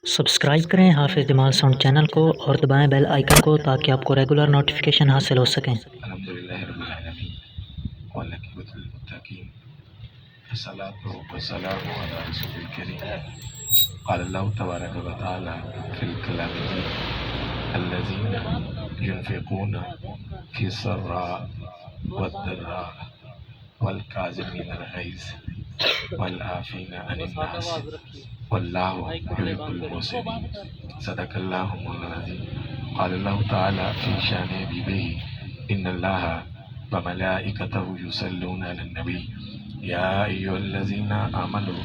Subscribe کریں حافظ جمال sound channel کو اور دبائیں بیل آئیکن کو تاکہ آپ کو ریگولر نوٹیفیکیشن حاصل ہو سکیں۔ الحمدللہ رب العالمین والعاقبۃ للمتقین والصلاۃ والسلام علی رسول الکریم قال اللہ تبارک و تعالی فی الکلام الطیب الذین ينفقون فی السراء والضراء والکاظمین الغیظ والعافین عن الناس واللہ یحب المحسنین صدق اللہ العظیم۔ قال اللہ تعالی فی شان حبیبہ ان اللہ وملائکتہ یصلون علی النبی یا ایھا الذین آمنوا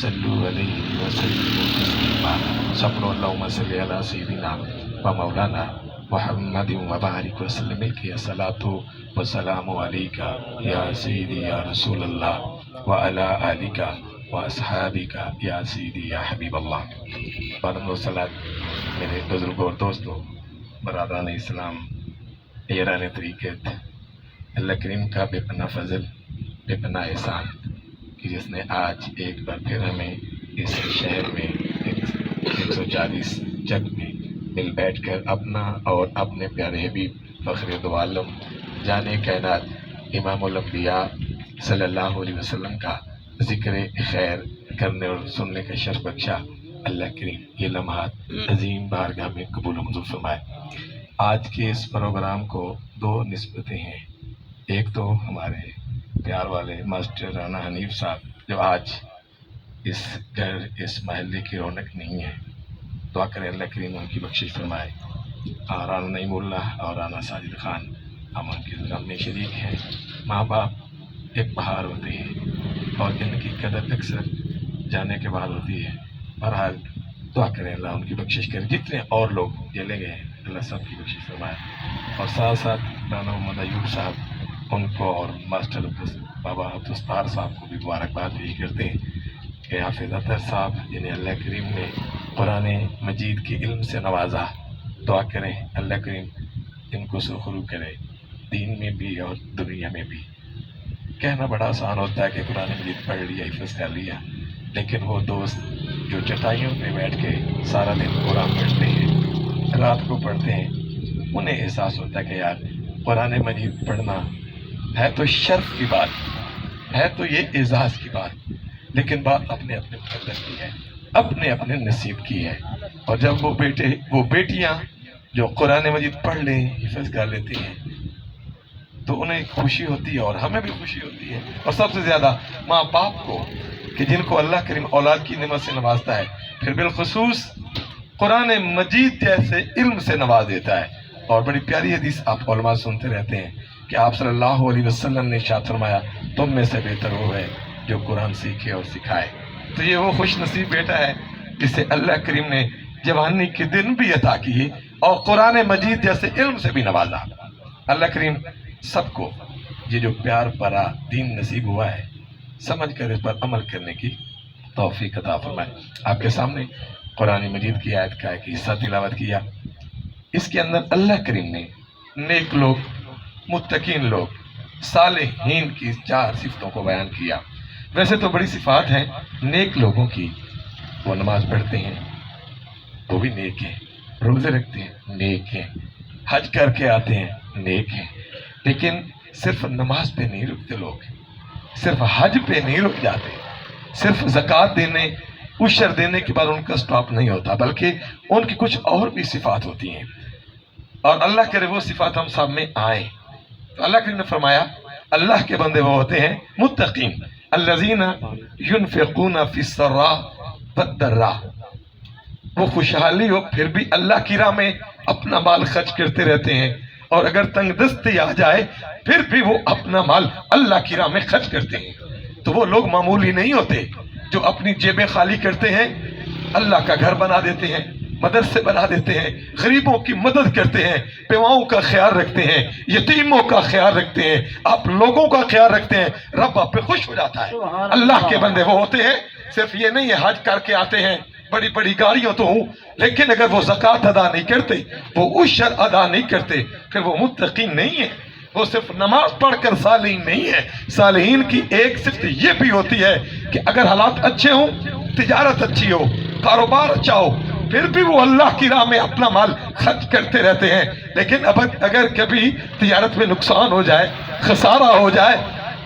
صلوا علیہ وسلموا تسلیما۔ صبر اللہم صل علی سیدنا و مولانا محمد وبارک وسلم کی الصلاۃ والسلام علیک یا سیدی یا رسول اللہ وعلی آلک واصحابک یا سیدی یا حبیب اللہ۔ بارک و صلات میرے بزرگوں اور دوستوں، برادران اسلام، یاران طریقت، اللہ کریم کا بے پناہ فضل، بے پناہ احسان کہ جس نے آج ایک بار پھر ہمیں اس شہر میں 140 جگ میں مل بیٹھ کر اپنا اور اپنے پیارے حبیب فخر دو عالم جانے کائنات امام الانبیاء صلی اللہ علیہ وسلم کا ذکر خیر کرنے اور سننے کا شرف بخشا۔ اللہ کریم یہ لمحات عظیم بارگاہ میں قبول و منظور فرمائے۔ آج کے اس پروگرام کو دو نسبتیں ہیں، ایک تو ہمارے پیار والے ماسٹر رانا حنیف صاحب جو آج اس گھر اس محلے کی رونق نہیں ہے، دعا کریں اللہ کریم ان کی بخشش فرمائے۔ رانا نعیم اللہ اور رانا ساجد خان ہم ان کے غم میں شریک ہیں۔ ماں باپ ایک بہار ہوتے ہیں اور ان کی قدر اکثر جانے کے بعد ہوتی ہے۔ بہرحال دعا کریں اللہ ان کی بخشش کرے، جتنے اور لوگ چلے گئے ہیں اللہ سب کی بخشش فرمائے۔ اور ساتھ ساتھ رانا محمد ایوب صاحب ان کو اور ماسٹر بابا عبدالستار صاحب کو بھی مبارکباد پیش کرتے ہیں کہ حافظ اطہر صاحب جنہیں اللہ کریم نے قرآن مجید کے علم سے نوازا، دعا کریں اللہ کریم ان کو سرخرو کرے دین میں بھی اور دنیا میں بھی۔ کہنا بڑا آسان ہوتا ہے کہ قرآن مجید پڑھ لیا، حفظ کر لیا، لیکن وہ دوست جو چٹائیوں پہ بیٹھ کے سارا دن قرآن پڑھتے ہیں، رات کو پڑھتے ہیں، انہیں احساس ہوتا ہے کہ یار قرآن مجید پڑھنا ہے تو شرف کی بات ہے، تو یہ اعزاز کی بات، لیکن بات اپنے اپنے مقدر کی ہے، اپنے اپنے نصیب کی ہے۔ اور جب وہ بیٹیاں جو قرآن مجید پڑھ لیں، حفظ کر لیتی ہیں، تو انہیں خوشی ہوتی ہے اور ہمیں بھی خوشی ہوتی ہے، اور سب سے زیادہ ماں باپ کو کہ جن کو اللہ کریم اولاد کی نعمت سے نوازتا ہے، پھر بالخصوص قرآن مجید جیسے علم سے نواز دیتا ہے۔ اور بڑی پیاری حدیث آپ علماء سنتے رہتے ہیں کہ آپ صلی اللہ علیہ وسلم نے ارشاد فرمایا تم میں سے بہتر وہ ہے جو قرآن سیکھے اور سکھائے۔ تو یہ وہ خوش نصیب بیٹا ہے جسے اللہ کریم نے جوانی کے دن بھی عطا کیے اور قرآن مجید جیسے علم سے بھی نوازا۔ اللہ کریم سب کو یہ جو پیار پرا دین نصیب ہوا ہے سمجھ کر اس پر عمل کرنے کی توفیق عطا فرمائے۔ آپ کے سامنے قرآن مجید کی آیت کا ایک حصہ تلاوت کیا، اس کے اندر اللہ کریم نے نیک لوگ، متقین لوگ، صالحین کی 4 صفتوں کو بیان کیا۔ ویسے تو بڑی صفات ہیں نیک لوگوں کی، وہ نماز پڑھتے ہیں وہ بھی نیک ہیں، روزے رکھتے ہیں نیک ہیں، حج کر کے آتے ہیں نیک ہیں، لیکن صرف نماز پہ نہیں رکتے لوگ، صرف حج پہ نہیں رک جاتے، صرف زکوٰۃ دینے، عشر دینے کے بعد ان کا سٹاپ نہیں ہوتا، بلکہ ان کی کچھ اور بھی صفات ہوتی ہیں، اور اللہ کرے وہ صفات ہم سب میں آئیں۔ تو اللہ کریم نے فرمایا اللہ کے بندے وہ ہوتے ہیں متقین، الذین ينفقون فی السراء والضراء، وہ خوشحالی ہو پھر بھی اللہ کی راہ میں اپنا مال خرچ کرتے رہتے ہیں، اور اگر تنگ دستی آ جائے پھر بھی وہ اپنا مال اللہ کی راہ میں خرچ کرتے ہیں۔ تو وہ لوگ معمولی نہیں ہوتے جو اپنی جیبیں خالی کرتے ہیں، اللہ کا گھر بنا دیتے ہیں، مدرسے بنا دیتے ہیں، غریبوں کی مدد کرتے ہیں، بیواؤں کا خیال رکھتے ہیں، یتیموں کا خیال رکھتے ہیں، آپ لوگوں کا خیال رکھتے ہیں، رب آپ پہ خوش ہو جاتا ہے۔ اللہ کے بندے وہ ہوتے ہیں، صرف یہ نہیں ہے حج کر کے آتے ہیں، بڑی بڑی گاڑیوں تو ہوں، لیکن اگر وہ زکوٰۃ ادا نہیں کرتے، وہ عشر ادا نہیں کرتے، پھر وہ متقین نہیں ہیں۔ وہ صرف نماز پڑھ کر صالحین نہیں ہے، صالحین کی ایک صفت یہ بھی ہوتی ہے کہ اگر حالات اچھے ہوں، تجارت اچھی ہو، کاروبار اچھا ہو، پھر بھی وہ اللہ کی راہ میں اپنا مال خرچ کرتے رہتے ہیں. لیکن اب اگر کبھی تجارت میں نقصان ہو جائے، خسارہ ہو جائے،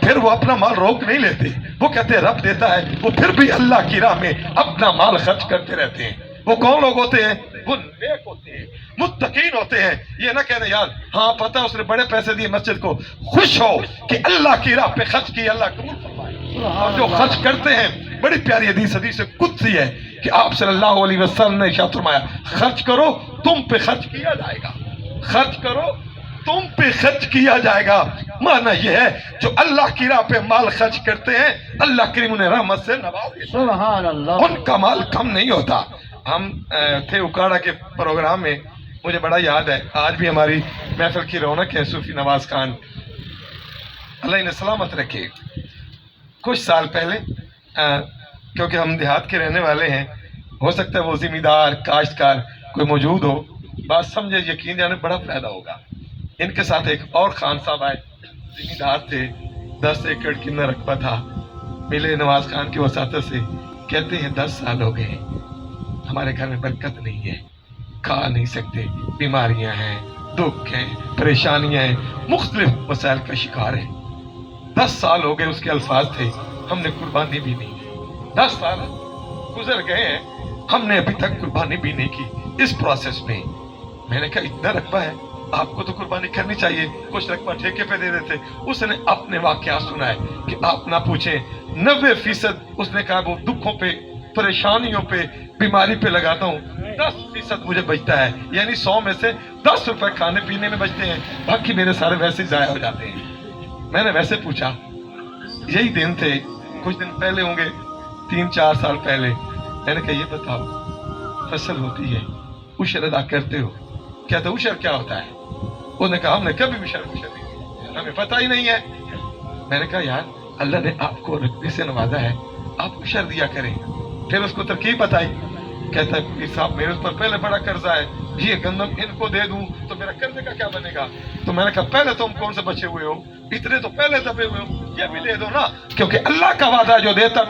پھر وہ اپنا مال روک نہیں لیتے. وہ کہتے ہیں رب دیتا ہے، وہ پھر بھی اللہ کی راہ میں اپنا مال خرچ کرتے رہتے ہیں. وہ کون لوگ ہوتے ہیں؟ وہ نیک ہوتے ہیں، متقین ہوتے ہیں. یہ نہ کہنے یار ہاں پتہ اس نے بڑے پیسے دیے مسجد کو، خوش ہو کہ اللہ کی راہ پہ خرچ کیا، اللہ قبول فرمائے. اور جو خرچ کرتے ہیں، بڑی پیاری حدیث قدسی ہے کہ آپ صلی اللہ علیہ وسلم نے ارشاد فرمایا خرچ کرو تم پہ خرچ کیا جائے گا، خرچ کرو تم پہ خرچ کیا جائے گا. معنی یہ ہے جو اللہ کی راہ پہ مال خرچ کرتے ہیں اللہ کریم انہیں رحمت سے نوازے. سبحان اللہ. ان کا مال کم نہیں ہوتا. ہم تھے اکاڑا کے پروگرام میں، مجھے بڑا یاد ہے، آج بھی ہماری محفل کی رونق ہے صوفی نواز خان اللہ انہیں سلامت رکھے. کچھ سال پہلے کیونکہ ہم دیہات کے رہنے والے ہیں، ہو سکتا ہے وہ ذمہ دار کاشتکار کوئی موجود ہو، بات سمجھے یقین جانے بڑا فائدہ ہوگا. ان کے ساتھ ایک اور خان صاحب آئے، ذمہ دار تھے، 10 ایکڑ کتنا رقبہ تھا. ملے نواز خان کی وساطت سے، کہتے ہیں 10 سال ہو گئے ہمارے گھر میں برکت نہیں ہے، کھا نہیں سکتے، بیماریاں ہیں، دکھ ہیں، پریشانیاں ہیں، مختلف مسائل کا شکار ہیں. 10 سال ہو گئے. اس کے الفاظ تھے ہم نے قربانی بھی نہیں کی. 10 سال گزر گئے ہیں، ہم نے ابھی تک قربانی بھی نہیں کی اس پروسیس میں. میں نے کہا اتنا رقبہ ہے، آپ کو تو قربانی کرنی چاہیے. کچھ رقبہ ٹھیکے پہ دے دیتے. اس نے اپنے واقعات سنائے کہ آپ نہ پوچھیں 90% اس نے کہا وہ دکھوں پہ، پریشانیوں پہ، بیماری پہ لگاتا ہوں، 10% مجھے بچتا ہے. یعنی 100 میں سے 10 روپے کھانے پینے میں بچتے ہیں، باقی میرے سارے ویسے ہی ضائع ہو جاتے ہیں. میں نے ویسے پوچھا، یہی دن تھے کچھ دن پہلے ہوں گے، 3-4 سال پہلے. میں نے کہا یہ بتاؤ فصل ہوتی ہے، عشر ادا کرتے ہو؟ کہتا عشر کیا ہوتا ہے؟ انہوں نے کہا ہم نے کبھی عشر نہیں کیا، ہمیں پتہ ہی نہیں ہے. میں نے کہا یار اللہ نے آپ کو رقبے سے نوازا ہے، آپ عشر دیا کریں. پھر اس کو ترکیب بتائی. کہتا ہے پیر صاحب میرے پر پہلے بڑا قرضہ ہے، یہ گندم ان کو دے دوں تو میرا قرضے کا کیا بنے گا؟ تو میں نے کہا پہلے تم کون سے بچے ہوئے ہو، اتنے تو پہلے دبے ہوئے ہو، یہ بھی دے دو نا، کیونکہ اللہ کا وعدہ جو دیتا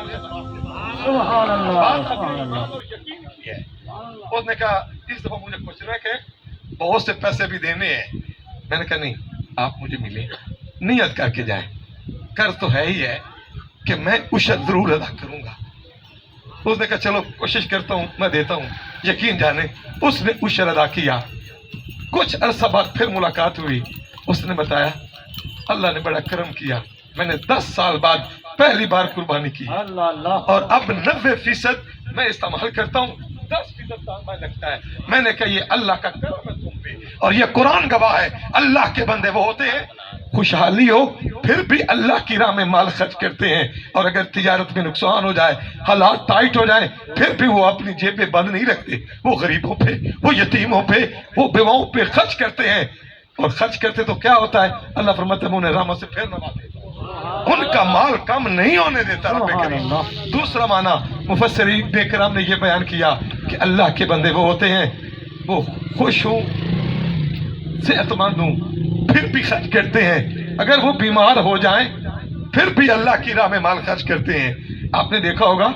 سبحان اللہ. یقین کیا ہے. اس نے کہا اس دفعہ مجھے کچھ رکھے، بہت سے پیسے بھی دینے ہیں. میں نے کہا نہیں آپ مجھے ملے، نیت کر کے جائیں. قرض تو ہے ہی ہے کہ میں عشر ضرور ادا کروں گا. اس نے کہا چلو کوشش کرتا ہوں، میں دیتا ہوں. یقین جانے اس نے عشر ادا کیا. کچھ عرصہ بعد پھر ملاقات ہوئی. اس نے بتایا اللہ نے بڑا کرم کیا، میں نے 10 سال بعد پہلی بار قربانی کی اور اب 90% میں استعمال کرتا ہوں، 10% کام لگتا ہے. میں نے کہا یہ اللہ کا کرم ہے تم پہ، اور یہ قرآن گواہ ہے. اللہ کے بندے وہ ہوتے ہیں خوشحالی ہو پھر بھی اللہ کی راہ میں مال خرچ کرتے ہیں، اور اگر تجارت میں نقصان ہو جائے، حالات ٹائٹ ہو جائیں، پھر بھی وہ اپنی جیبیں بند نہیں رکھتے. وہ غریبوں پہ، وہ یتیموں پہ، وہ بیواؤں پہ خرچ کرتے ہیں. اور خرچ کرتے تو کیا ہوتا ہے؟ اللہ فرماتے ہیں انہیں رحمت سے پھر نوازے. ان کا مال کم نہیں ہونے دیتا رب کریم. دوسرا معنی مفسرین کرام نے یہ بیان کیا کہ اللہ کے بندے وہ ہوتے ہیں وہ خوش ہوں، صحت مند ہوں، پھر بھی خرچ کرتے ہیں. اگر وہ بیمار ہو جائیں پھر بھی اللہ کی راہ میں مال خرچ کرتے ہیں. آپ نے دیکھا ہوگا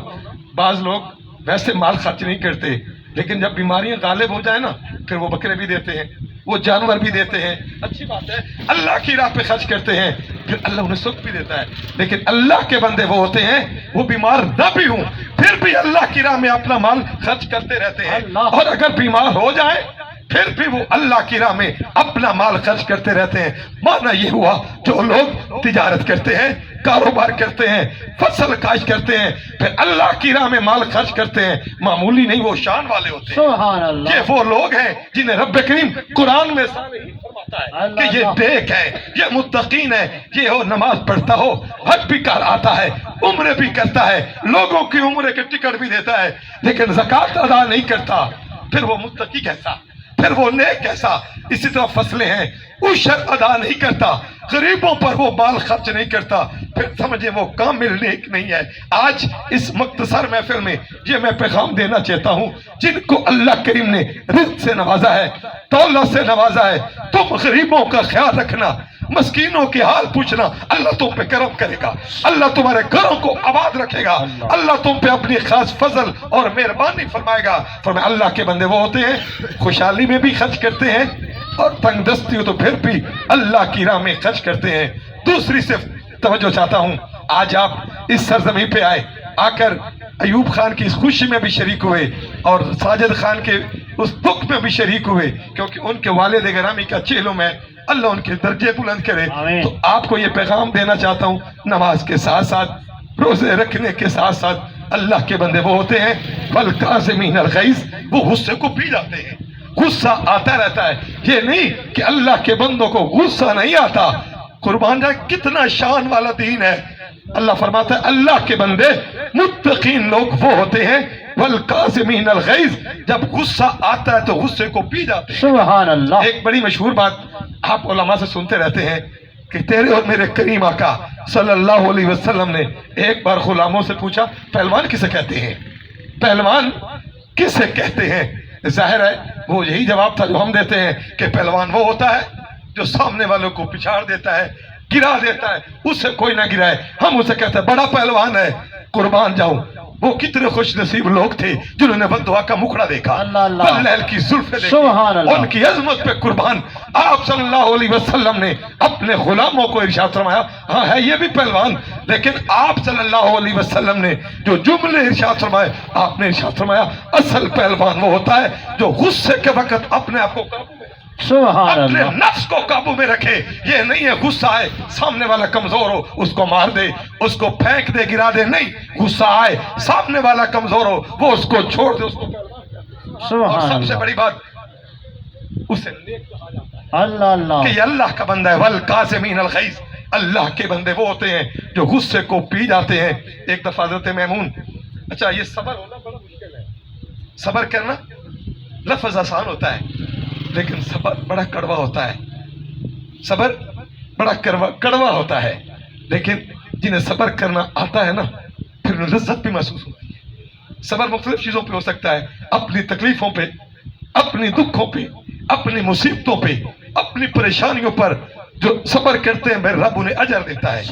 بعض لوگ ویسے مال خرچ نہیں کرتے، لیکن جب بیماریاں غالب ہو جائیں نا پھر وہ بکرے بھی دیتے ہیں، وہ جانور بھی دیتے ہیں. اچھی بات ہے، اللہ کی راہ پہ خرچ کرتے ہیں، پھر اللہ انہیں سکھ بھی دیتا ہے. لیکن اللہ کے بندے وہ ہوتے ہیں وہ بیمار نہ بھی ہوں پھر بھی اللہ کی راہ میں اپنا مال خرچ کرتے رہتے ہیں، اور اگر بیمار ہو جائے پھر بھی وہ اللہ کی راہ میں اپنا مال خرچ کرتے رہتے ہیں. معنی یہ ہوا جو لوگ تجارت کرتے ہیں، کاروبار کرتے ہیں، فصل کاشت کرتے ہیں، پھر اللہ کی راہ میں مال خرچ کرتے ہیں، معمولی نہیں وہ شان والے ہوتے ہیں. سبحان اللہ. یہ وہ لوگ ہیں جنہیں رب کریم قرآن میں فرماتا ہے کہ یہ نیک ہے، یہ متقین ہے، یہ ہو نماز پڑھتا ہو، حج بھی کر آتا ہے، عمرے بھی کرتا ہے، لوگوں کی عمرے کے ٹکٹ بھی دیتا ہے، لیکن زکوٰۃ ادا نہیں کرتا. پھر وہ متقی کیسا، پھر وہ نیک کیسا؟ اسی طرح فصلیں ہیں، عشر ادا نہیں کرتا، غریبوں پر وہ مال خرچ نہیں کرتا، پھر سمجھے وہ کامل نیک نہیں ہے. آج اس مختصر محفل میں یہ میں پیغام دینا چاہتا ہوں جن کو اللہ کریم نے رزق سے نوازا ہے، دولت سے نوازا ہے، تم غریبوں کا خیال رکھنا، مسکینوں کے حال پوچھنا، اللہ تم پہ کرم کرے گا، اللہ تمہارے گھروں کو آباد رکھے گا، اللہ تم پہ اپنی خاص فضل اور مہربانی فرمائے گا۔ فرمایا اللہ کے بندے وہ ہوتے ہیں خوشحالی میں بھی خرچ کرتے ہیں اور تنگ دستی ہو تو پھر بھی اللہ کی راہ میں خرچ کرتے ہیں۔ دوسری صرف توجہ چاہتا ہوں، آج آپ اس سرزمین پہ آئے، آ کر ایوب خان کی اس خوشی میں بھی شریک ہوئے اور ساجد خان کے اس دکھ میں بھی شریک ہوئے، کیونکہ ان کے والد گرامی کا چہلوں میں اللہ ان کے درجے بلند کرے۔ تو آپ کو یہ پیغام دینا چاہتا ہوں، نماز کے ساتھ ساتھ روزے رکھنے کے ساتھ ساتھ اللہ کے بندے وہ ہوتے ہیں والکاظمین الغیظ، وہ غصے کو پی جاتے ہیں۔ غصہ آتا رہتا ہے، یہ نہیں کہ اللہ کے بندوں کو غصہ نہیں آتا۔ قربان جائے کتنا شان والا دین ہے۔ اللہ فرماتا ہے اللہ کے بندے متقین لوگ وہ ہوتے ہیں والکاظمین الغیظ، جب غصہ آتا ہے تو غصے کو پی جاتے ہیں۔ سبحان اللہ۔ ایک بڑی مشہور بات آپ علماء سے سنتے رہتے ہیں کہ تیرے اور میرے کریم آقا صلی اللہ علیہ وسلم نے ایک بار غلاموں سے پوچھا پہلوان کسے کہتے ہیں، پہلوان کسے کہتے ہیں؟ ظاہر ہے وہ یہی جواب تھا جو ہم دیتے ہیں کہ پہلوان وہ ہوتا ہے جو سامنے والوں کو پچھاڑ دیتا ہے، گرا دیتا ہے، اسے کوئی نہ گرائے، ہم اسے کہتے ہیں بڑا پہلوان ہے۔ قربان جاؤں وہ کتنے خوش نصیب لوگ تھے جنہوں نے بددعا کا مکڑا دیکھا، بلیل کی زلفیں دیکھی، ان کی عظمت پہ قربان آپ صلی اللہ علیہ وسلم نے اپنے غلاموں کو ارشاد فرمایا، ہاں ہے یہ بھی پہلوان، لیکن آپ صلی اللہ علیہ وسلم نے جو جملے ارشاد فرمائے، آپ نے ارشاد فرمایا اصل پہلوان وہ ہوتا ہے جو غصے کے وقت اپنے آپ کو سبحان اپنے اللہ۔ نفس کو قابو میں رکھے۔ یہ نہیں ہے غصہ آئے سامنے والا کمزور ہو اس کو مار دے، اس کو پھینک دے، گرا دے، نہیں، غصہ آئے سامنے والا کمزور ہو وہ اس کو چھوڑ دے، اس کو اور سبحان سب سے اللہ۔ بڑی بات اسے نیک کہا جاتا ہے اللہ اللہ۔ کہ یہ اللہ کا بندہ ہے والکاظمین الغیظ، اللہ کے بندے وہ ہوتے ہیں جو غصے کو پی جاتے ہیں۔ ایک دفعہ حضرت میمون، اچھا یہ صبر ہونا بڑا مشکل ہے، صبر کرنا لفظ آسان ہوتا ہے لیکن صبر بڑا کڑوا ہوتا ہے، صبر بڑا کڑوا ہوتا ہے، لیکن جنہیں صبر کرنا آتا ہے نا پھر انہیں لذت بھی محسوس ہوتی ہے۔ صبر مختلف چیزوں پہ ہو سکتا ہے، اپنی تکلیفوں پہ، اپنی دکھوں پہ، اپنی مصیبتوں پہ، اپنی پریشانیوں پر جو صبر کرتے ہیں میرے رب انہیں اجر دیتا ہے۔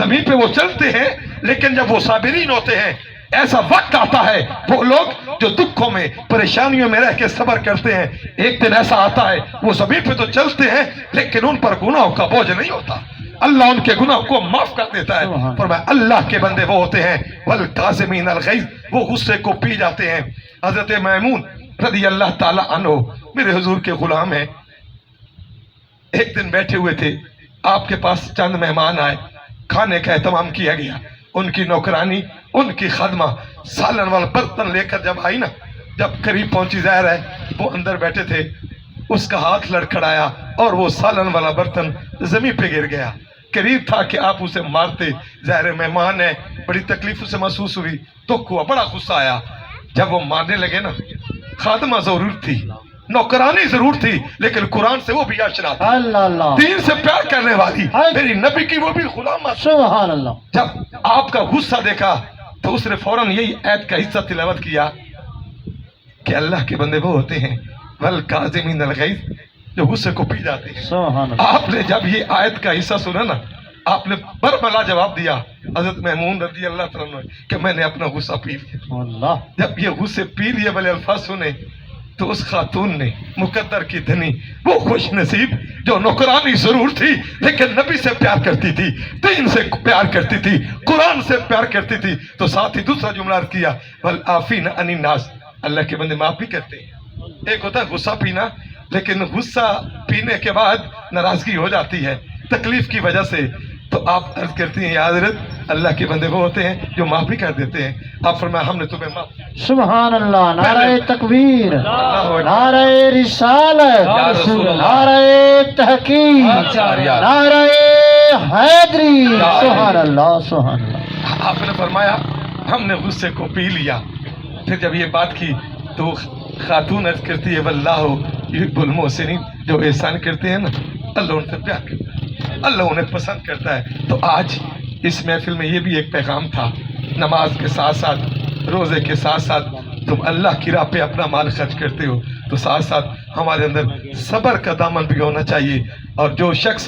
زمین پہ وہ چلتے ہیں لیکن جب وہ صابرین ہوتے ہیں ایسا وقت آتا ہے وہ لوگ جو دکھوں میں پریشانیوں میں رہ کے صبر کرتے ہیں، ایک دن ایسا آتا ہے وہ زمین پہ تو چلتے ہیں لیکن ان پر گناہوں کا بوجھ نہیں ہوتا، اللہ ان کے گناہ کو معاف کر دیتا ہے۔ فرمایا اللہ کے بندے وہ ہوتے ہیں والکاظمین الغیظ، وہ غصے کو پی جاتے ہیں۔ حضرت میمون رضی اللہ تعالی عنہ میرے حضور کے غلام ہیں، ایک دن بیٹھے ہوئے تھے، آپ کے پاس چند مہمان آئے، کھانے کا اہتمام کیا گیا، ان کی نوکرانی، ان کی خادمہ سالن والا برتن لے کر جب آئی نا، جب قریب پہنچی، ظاہر ہے وہ اندر بیٹھے تھے، اس کا ہاتھ لڑکھڑایا اور وہ سالن والا برتن زمین پہ گر گیا۔ قریب تھا کہ آپ اسے مارتے، ظاہر مہمان ہے، بڑی تکلیف اسے محسوس ہوئی، دکھ ہوا، بڑا غصہ آیا۔ جب وہ مارنے لگے نا، خادمہ ضرور تھی، نوکرانی ضرور تھی، لیکن قرآن سے وہ بھی آشنا تھی، اللہ اللہ۔ دین سے پیار کرنے والی، میری نبی کی وہ بھی غلامہ تھی۔ سبحان اللہ۔ جب آپ کا غصہ دیکھا تو اس نے فوراً یہی آیت کا حصہ تلاوت کیا کہ اللہ کے بندے وہ ہوتے ہیں والکاظمین الغیظ، جو غصے کو پی جاتے ہیں۔ سبحان اللہ۔ آپ نے جب یہ آیت کا حصہ سنا نا، آپ نے برملا جواب دیا حضرت میمون رضی اللہ تعالیٰ عنہ کہ میں نے اپنا غصہ پی لیا۔ اللہ۔ جب یہ غصے پی لیے والے الفاظ سنے تو اس خاتون نے، مقدر کی دھنی، وہ خوش نصیب جو نوکرانی ضرور تھی لیکن نبی سے پیار کرتی تھی، دین سے پیار کرتی تھی، قرآن سے پیار کرتی تھی، تو ساتھ ہی دوسرا جملہ عرض کیا والعافین عن الناس، اللہ کے بندے معاف بھی کرتے ہیں۔ ایک ہوتا ہے غصہ پینا، لیکن غصہ پینے کے بعد ناراضگی ہو جاتی ہے تکلیف کی وجہ سے، تو آپ عرض کرتی ہیں یا حضرت اللہ کے بندے وہ ہوتے ہیں جو معاف بھی کر دیتے ہیں۔ آپ فرمایا ہم نے تمہیں معاف کیا۔ سبحان اللہ۔ نعرہ تکبیر، نعرہ رسالت، نعرہ تحقیق، نعرہ حیدری۔ سبحان اللہ سبحان اللہ۔ آپ نے فرمایا ہم نے غصے کو پی لیا۔ پھر جب یہ بات کی تو خاتون عرض کرتی ہے واللہ یحب المحسنین، جو احسان کرتے ہیں نا اللہ ان سے پیار کرتا ہے، اللہ انہیں پسند کرتا ہے۔ تو آج اس محفل میں یہ بھی ایک پیغام تھا، نماز کے ساتھ ساتھ، روزے کے ساتھ ساتھ تم اللہ کی راہ پہ اپنا مال خرچ کرتے ہو تو ساتھ ساتھ ہمارے اندر صبر کا دامن بھی ہونا چاہیے، اور جو شخص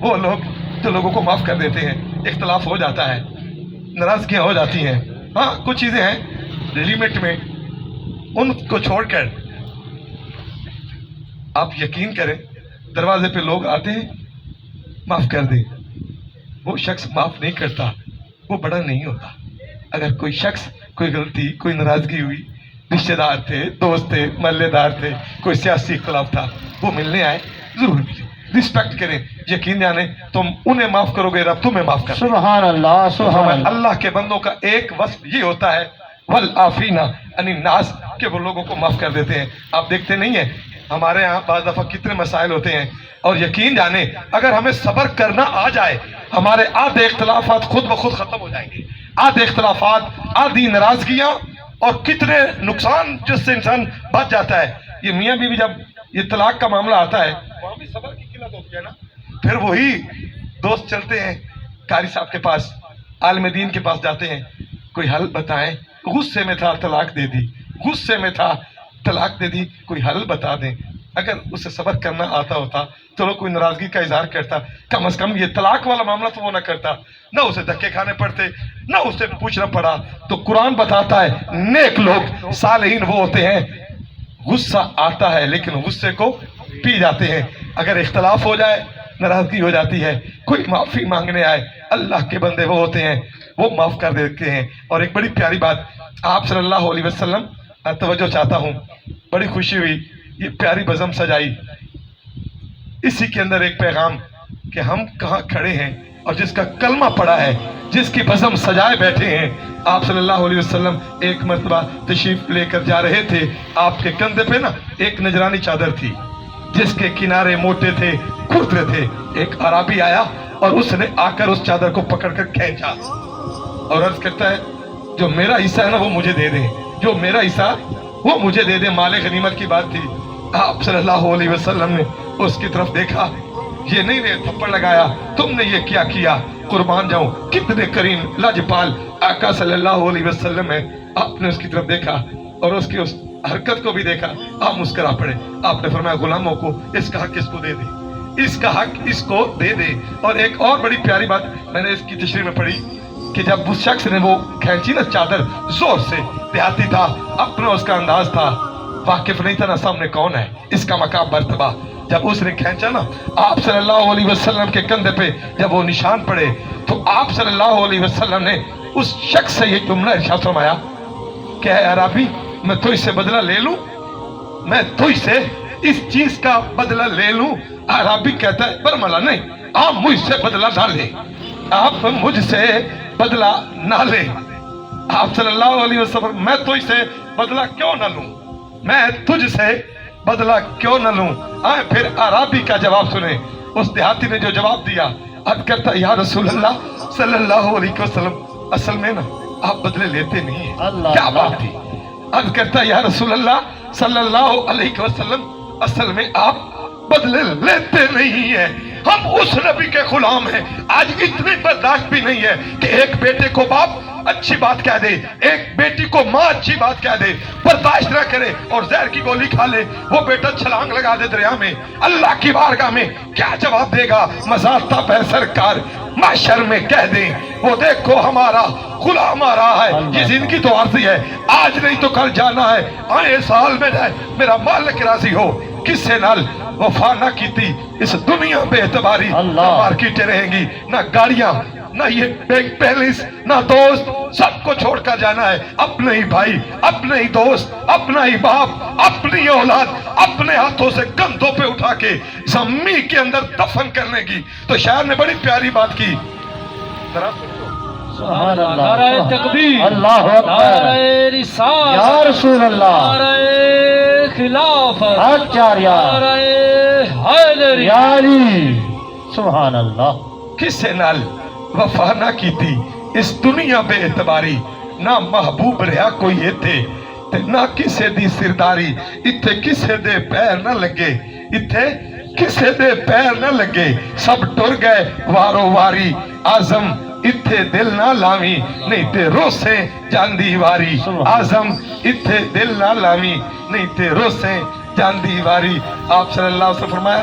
وہ لوگ جو لوگوں کو معاف کر دیتے ہیں. اختلاف ہو جاتا ہے, ناراضگیاں ہو جاتی ہیں, ہاں کچھ چیزیں ہیں لمٹ میں, ان کو چھوڑ کر آپ یقین کریں دروازے پہ لوگ آتے ہیں معاف کر دیں. وہ شخص معاف نہیں کرتا وہ بڑا نہیں ہوتا. اگر کوئی شخص کوئی غلطی کوئی ناراضگی ہوئی, رشتے دار تھے, دوست تھے, محلے دار تھے, کوئی سیاسی اختلاف تھا, وہ ملنے آئے ضرور ملے, رسپیکٹ کریں, یقین جانے تم انہیں معاف کرو گے رب تمہیں معاف کرے. سبحان اللہ سبحان اللہ. اللہ کے بندوں کا ایک وصف یہ ہوتا ہے والعافین عن الناس, کہ وہ لوگوں کو معاف کر دیتے ہیں. آپ دیکھتے نہیں ہیں ہمارے ہاں بعض دفعہ کتنے مسائل ہوتے ہیں, اور یقین جانے اگر ہمیں صبر کرنا آ جائے ہمارے آدھے اختلافات خود بخود ختم ہو جائیں گے. آدھے اختلافات, آدھی ناراضگیاں, اور کتنے نقصان جس سے انسان بچ جاتا ہے. یہ میاں بیوی جب یہ طلاق کا معاملہ آتا ہے وہاں بھی صبر کی قلت ہوتی ہے نا. پھر وہی دوست چلتے ہیں قاری صاحب کے پاس, عالم دین کے پاس جاتے ہیں, کوئی حل بتائیں, غصے میں تھا طلاق دے دی, غصے میں تھا طلاق دے دی, کوئی حل بتا دیں. اگر اسے صبر کرنا آتا ہوتا چلو کوئی ناراضگی کا اظہار کرتا, کم از کم یہ طلاق والا معاملہ تو وہ نہ کرتا, نہ اسے دھکے کھانے پڑتے, نہ اسے پوچھنا پڑا. تو قرآن بتاتا ہے نیک لوگ صالحین وہ ہوتے ہیں غصہ آتا ہے لیکن غصے کو پی جاتے ہیں. اگر اختلاف ہو جائے, ناراضگی ہو جاتی ہے, کوئی معافی مانگنے آئے, اللہ کے بندے وہ ہوتے ہیں وہ معاف کر دیتے ہیں. اور ایک بڑی پیاری بات آپ صلی اللہ علیہ وسلم, توجہ چاہتا ہوں, بڑی خوشی ہوئی, یہ پیاری بزم سجائی, اسی کے اندر ایک پیغام کہ ہم کہاں کھڑے ہیں اور جس کا کلمہ پڑا ہے, جس کی بزم سجائے بیٹھے ہیں. آپ صلی اللہ علیہ وسلم ایک مرتبہ تشریف لے کر جا رہے تھے, آپ کے کندھے پہ نا ایک نجرانی چادر تھی جس کے کنارے موٹے تھے, کھردرے تھے. ایک عربی آیا اور اس نے آ کر اس چادر کو پکڑ کر کھینچا اور عرض کرتا ہے جو میرا حصہ ہے نا وہ مجھے دے دیں, جو میرا حصہ وہ مجھے دے دیں. مال غنیمت کی بات تھی. آپ صلی اللہ علیہ وسلم نے اس کی طرف دیکھا, یہ نہیں نے تھپڑ لگایا تم نے یہ کیا کیا, قربان جاؤں کتنے کریم لاجپال آقا صلی اللہ علیہ وسلم ہے. آپ نے اس کی طرف دیکھا اور اس کی اس حرکت کو بھی دیکھا, آپ مسکرا پڑے. آپ نے فرمایا غلاموں کو اس کا حق اس کو دے دے, اس کا حق اس کو دے دے. اور ایک اور بڑی پیاری بات میں نے اس کی تشریح میں پڑھی کہ جب اس شخص نے وہ کھینچی نا چادر زور سے, دیہاتی تھا, اپنا اس کا انداز تھا, واقف نہیں تھا نا سامنے کون ہے, اس کا مقام مرتبہ. جب اس نے کھینچا نا آپ صلی اللہ علیہ وسلم کے کندھے پہ جب وہ نشان پڑے تو آپ صلی اللہ علیہ وسلم نے اس شخص سے یہ جملہ ارشاد فرمایا کہ اے عربی میں تو اس سے بدلہ لے لوں, میں تو اس سے اس چیز کا بدلہ لے لوں. عربی کہتا ہے برملا نہیں, آپ مجھ سے بدلہ نہ لیں, آپ مجھ سے بدلہ نہ لیں. آپ صلی اللہ علیہ وسلم میں تو اس سے بدلہ کیوں نہ لوں, میں تجھ سے بدلہ کیوں نہ لوں. آئے پھر عربی کا جواب سنیں. اس دیہاتی نے جو جواب دیا, عرض کرتا یا رسول اللہ صلی اللہ علیہ وسلم اصل میں نا آپ بدلے لیتے نہیں ہیں. کیا بات تھی؟ عرض کرتا یا رسول اللہ صلی اللہ علیہ وسلم اصل میں آپ بدلے لیتے نہیں ہیں. ہم اس نبی کے غلام ہیں, آج اتنی برداشت بھی نہیں ہے کہ ایک بیٹے کو باپ اچھی بات کہہ دے, ایک بیٹی کو ماں اچھی بات کہہ دے, برداشت نہ کرے اور زہر کی گولی کھا لے, وہ بیٹا چھلانگ لگا دے دریا میں. اللہ کی بارگاہ میں کیا جواب دے گا؟ مزار تب ہے سرکار محشر میں کہہ دیں وہ دیکھو ہمارا غلام آ رہا ہے. یہ زندگی تو عارضی ہے, آج نہیں تو کل جانا ہے, آئے سال میں جائے میرا مالک راضی ہو. کس سے نال وفا نہ کی تھی اس دنیا بے اعتباری, نہ مارکیٹیں رہیں گی, نہ گاڑیاں, نہ یہ بینک بیلنس, نہ دوست, سب کو چھوڑ کر جانا ہے. اپنے ہی بھائی, اپنے ہی دوست, اپنا ہی باپ, اپنی اولاد اپنے ہاتھوں سے کندھوں پہ اٹھا کے زمین کے اندر دفن کرنے کی. تو شاعر نے بڑی پیاری بات کی. سبحان اللہ, نعرہ تکبیر, اللہ اکبر, نعرہ رسالت, یا رسول اللہ, نعرہ خلافت, آچاریہ, نعرہ حیدری. یا علی. سبحان اللہ. کسے نال وفا نہ کی تھی اس دنیا بے اعتباری, نہ محبوب رہا کوئی ایتھے تے نہ کسے دی سرداری. اتھے کسے دے پیر نہ لگے, اتھے کسے دے پیر نہ لگے, سب ٹر گئے وارو واری. آزم اتھے دل نہ لاوی نہیں تے روسے جاندی واری. آزم اتھے دل نہ لاوی نہیں تے روسے جاندی واری. آپ صلی اللہ علیہ وسلم فرمایا